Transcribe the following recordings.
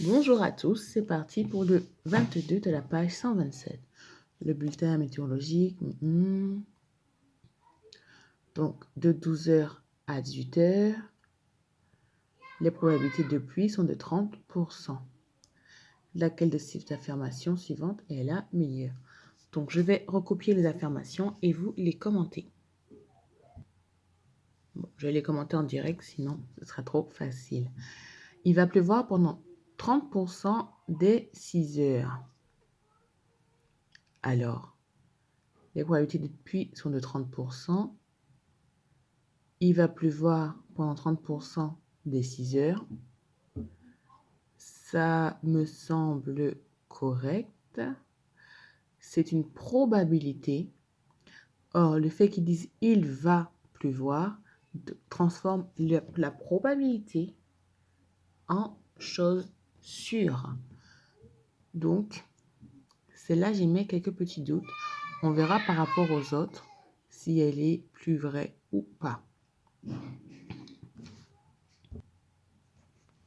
Bonjour à tous, c'est parti pour le 22 de la page 127. Le bulletin météorologique, donc de 12h à 18h, les probabilités de pluie sont de 30%. Laquelle de ces affirmations suivantes est la meilleure? Donc je vais recopier les affirmations et vous les commentez. Bon, je vais les commenter en direct, sinon ce sera trop facile. Il va pleuvoir pendant 30% dès 6 heures. Alors, les probabilités de pluie sont de 30%. Il va pleuvoir pendant 30% des 6 heures. Ça me semble correct. C'est une probabilité. Or, le fait qu'ils disent « il va pleuvoir » transforme la probabilité en chose sûre. Donc, celle-là, j'y mets quelques petits doutes. On verra par rapport aux autres si elle est plus vraie ou pas.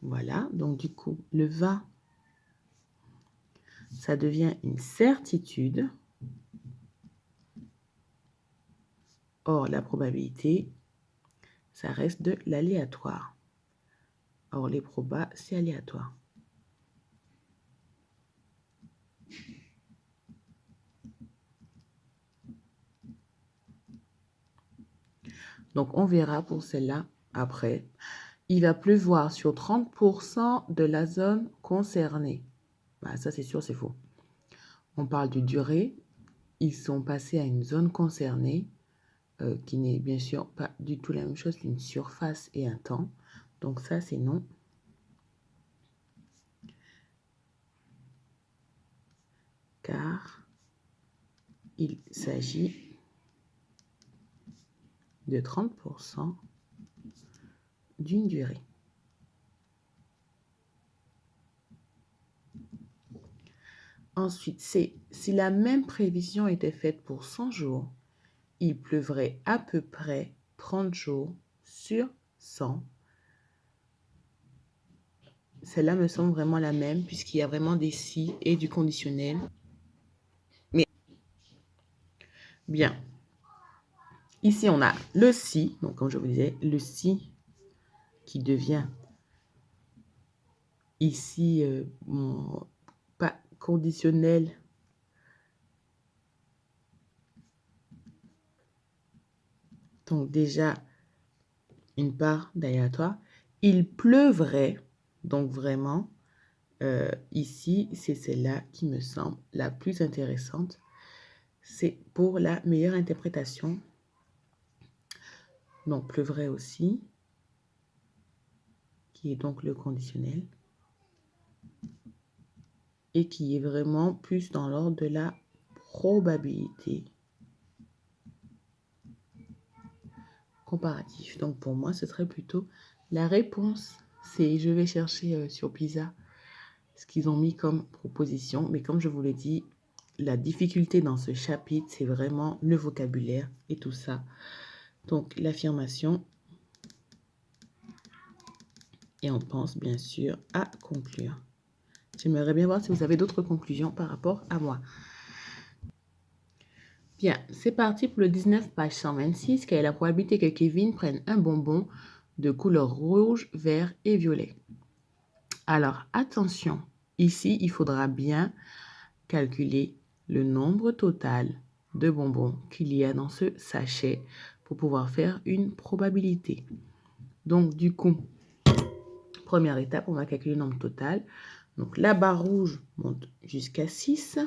Voilà, donc du coup, le va, ça devient une certitude. Or, la probabilité, ça reste de l'aléatoire. Or, les probas, c'est aléatoire. Donc, on verra pour celle-là après. Il va pleuvoir sur 30% de la zone concernée. Bah, ça, c'est sûr, c'est faux. On parle de durée. Ils sont passés à une zone concernée qui n'est bien sûr pas du tout la même chose qu'une surface et un temps. Donc, ça, c'est non. Car il s'agit de 30% d'une durée. Ensuite, c'est si la même prévision était faite pour 100 jours, il pleuvrait à peu près 30 jours sur 100. Celle-là me semble vraiment la même puisqu'il y a vraiment des si et du conditionnel. Mais bien, ici on a le si, donc comme je vous disais, le si qui devient ici pas conditionnel. Donc déjà, une part d'aléatoire. Il pleuvrait, donc vraiment, ici, c'est celle-là qui me semble la plus intéressante. C'est pour la meilleure interprétation. Donc, pleuvrait aussi, qui est donc le conditionnel, et qui est vraiment plus dans l'ordre de la probabilité comparative. Donc, pour moi, ce serait plutôt la réponse. C'est, je vais chercher sur PISA ce qu'ils ont mis comme proposition. Mais comme je vous l'ai dit, la difficulté dans ce chapitre, c'est vraiment le vocabulaire et tout ça. Donc, l'affirmation. Et on pense bien sûr à conclure. J'aimerais bien voir si vous avez d'autres conclusions par rapport à moi. Bien, c'est parti pour le 19, page 126. Quelle est la probabilité que Kevin prenne un bonbon de couleur rouge, vert et violet? Alors, attention. Ici, il faudra bien calculer le nombre total de bonbons qu'il y a dans ce sachet pour pouvoir faire une probabilité. Donc, du coup, première étape, on va calculer le nombre total. Donc, la barre rouge monte jusqu'à 6.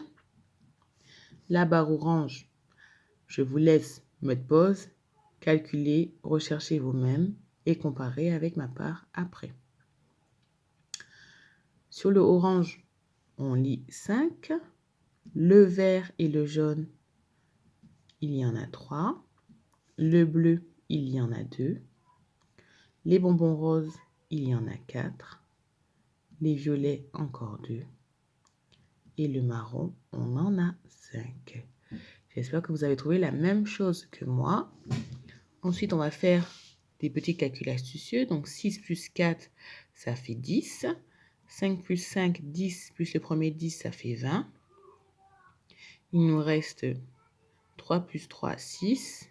La barre orange, je vous laisse mettre pause, calculer, rechercher vous-même et comparer avec ma part après. Sur le orange, on lit 5. Le vert et le jaune, il y en a 3. Le bleu, il y en a 2. Les bonbons roses, il y en a 4. Les violets, encore 2. Et le marron, on en a 5. J'espère que vous avez trouvé la même chose que moi. Ensuite, on va faire des petits calculs astucieux. Donc, 6 plus 4, ça fait 10. 5 plus 5, 10, plus le premier 10, ça fait 20. Il nous reste 3 plus 3, 6,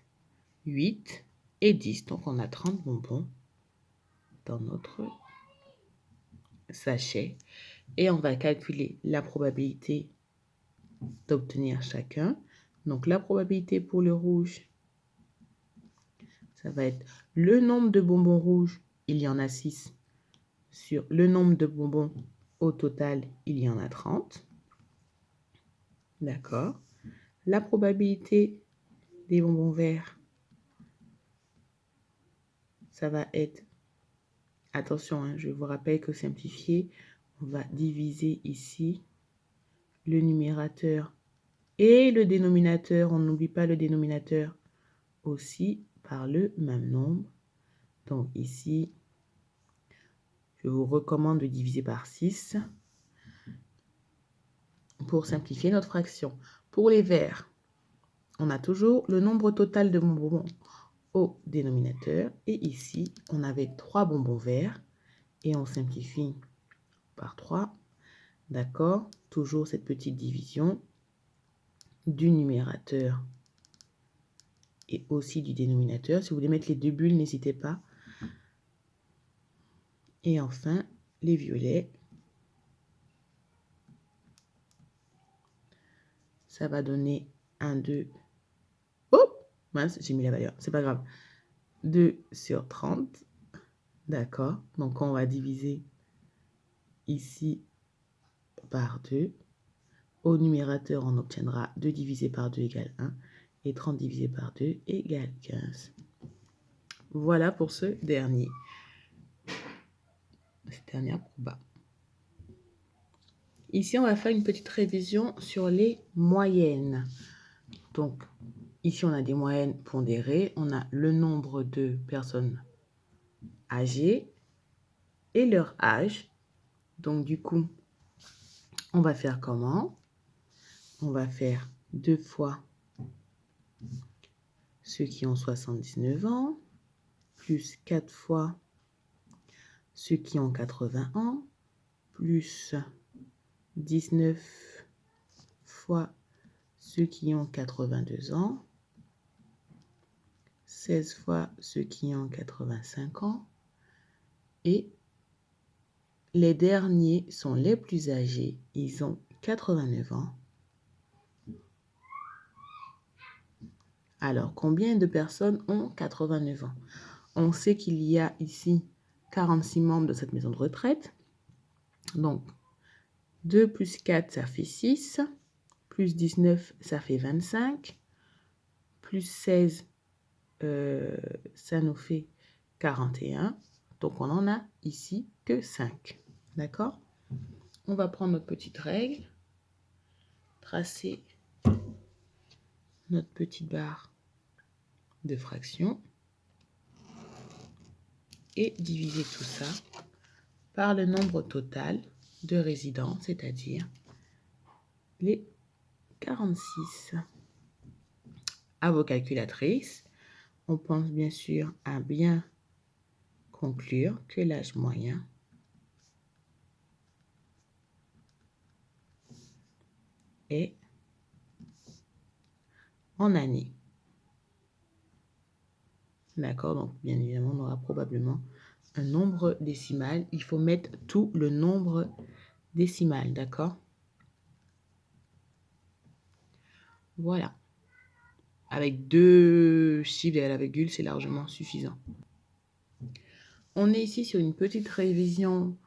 8 et 10. Donc, on a 30 bonbons dans notre sachet. Et on va calculer la probabilité d'obtenir chacun. Donc, la probabilité pour le rouge, ça va être le nombre de bonbons rouges, il y en a 6, sur le nombre de bonbons au total, il y en a 30. D'accord. La probabilité des bonbons verts, ça va être, attention, hein, je vous rappelle que simplifier, on va diviser ici le numérateur et le dénominateur. On n'oublie pas le dénominateur aussi par le même nombre. Donc ici, je vous recommande de diviser par 6 pour simplifier notre fraction. Pour les verts, on a toujours le nombre total de bonbons au dénominateur. Et ici, on avait 3 bonbons verts et on simplifie par 3. D'accord? Toujours cette petite division du numérateur et aussi du dénominateur. Si vous voulez mettre les 2 bulles, n'hésitez pas. Et enfin, les violets. Ça va donner 1, 2. Oh, mince, j'ai mis la valeur. C'est pas grave. 2 sur 30. D'accord. Donc, on va diviser ici par 2. Au numérateur, on obtiendra 2 divisé par 2 égale 1. Et 30 divisé par 2 égale 15. Voilà pour ce dernier. Cette dernière proba. Ici, on va faire une petite révision sur les moyennes. Donc, ici, on a des moyennes pondérées. On a le nombre de personnes âgées et leur âge. Donc, du coup, on va faire comment? On va faire 2 fois ceux qui ont 79 ans, plus 4 fois ceux qui ont 80 ans, plus 19 fois ceux qui ont 82 ans, 16 fois ceux qui ont 85 ans, et les derniers sont les plus âgés, ils ont 89 ans. Alors, combien de personnes ont 89 ans? On sait qu'il y a ici 46 membres de cette maison de retraite. Donc, 2 plus 4, ça fait 6. Plus 19, ça fait 25. Plus 16, ça nous fait 41. Donc, on en a ici que 5. D'accord? On va prendre notre petite règle, tracer notre petite barre de fraction et diviser tout ça par le nombre total de résidents, c'est-à-dire les 46. À vos calculatrices, on pense bien sûr à bien conclure que l'âge moyen est en années. D'accord, donc bien évidemment, on aura probablement un nombre décimal. Il faut mettre tout le nombre décimal, d'accord? Voilà. Avec 2 chiffres et la virgule, c'est largement suffisant. On est ici sur une petite révision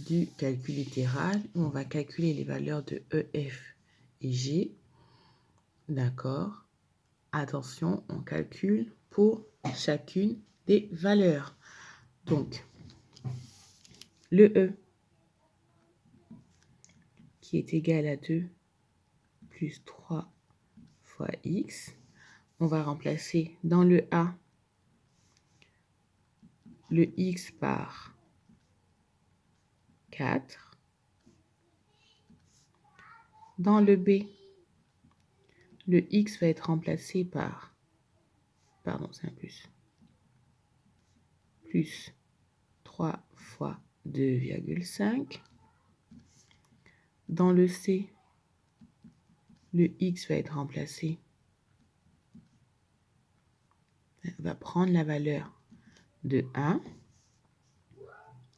du calcul littéral. On va calculer les valeurs de E, F et G. D'accord? Attention, on calcule pour chacune des valeurs. Donc, le E qui est égal à 2 plus 3 fois X. On va remplacer dans le A le X par 4. Dans le B, le X va être remplacé par, pardon, c'est un plus 3 fois 2,5. Dans le C, le X va être remplacé. On va prendre la valeur de 1.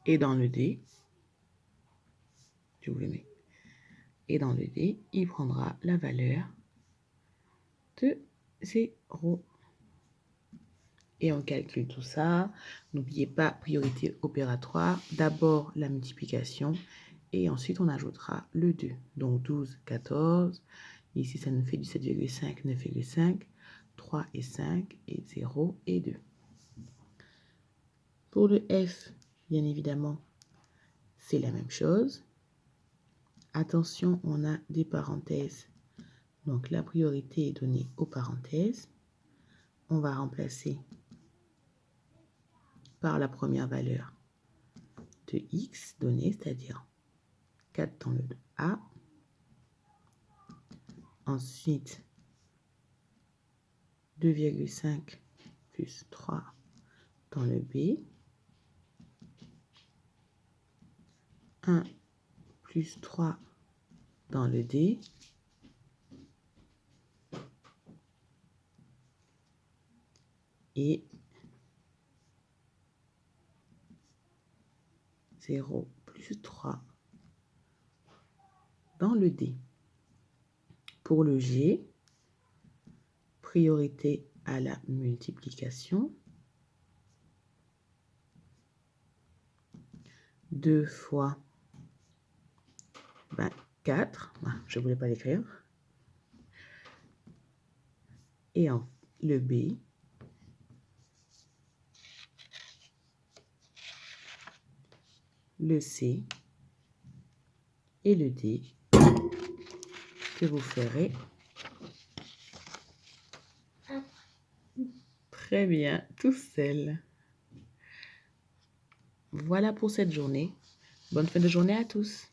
Et dans le D, je vous le mets. Et dans le D, il prendra la valeur de 0. Et on calcule tout ça. N'oubliez pas, priorité opératoire. D'abord la multiplication. Et ensuite, on ajoutera le 2. Donc 12, 14. Ici, ça nous fait du 7,5, 9,5. 3 et 5 et 0 et 2. Pour le F, bien évidemment, c'est la même chose. Attention, on a des parenthèses. Donc, la priorité est donnée aux parenthèses. On va remplacer par la première valeur de x donnée, c'est-à-dire 4 dans le A. Ensuite, 2,5 plus 3 dans le B. 1 plus 3 dans le D. Et 0 plus 3 dans le D. Pour le G, priorité à la multiplication. 2 fois 4. Je ne voulais pas l'écrire. Et le B, le C et le D que vous ferez très bien tout seul. Voilà pour cette journée. Bonne fin de journée à tous.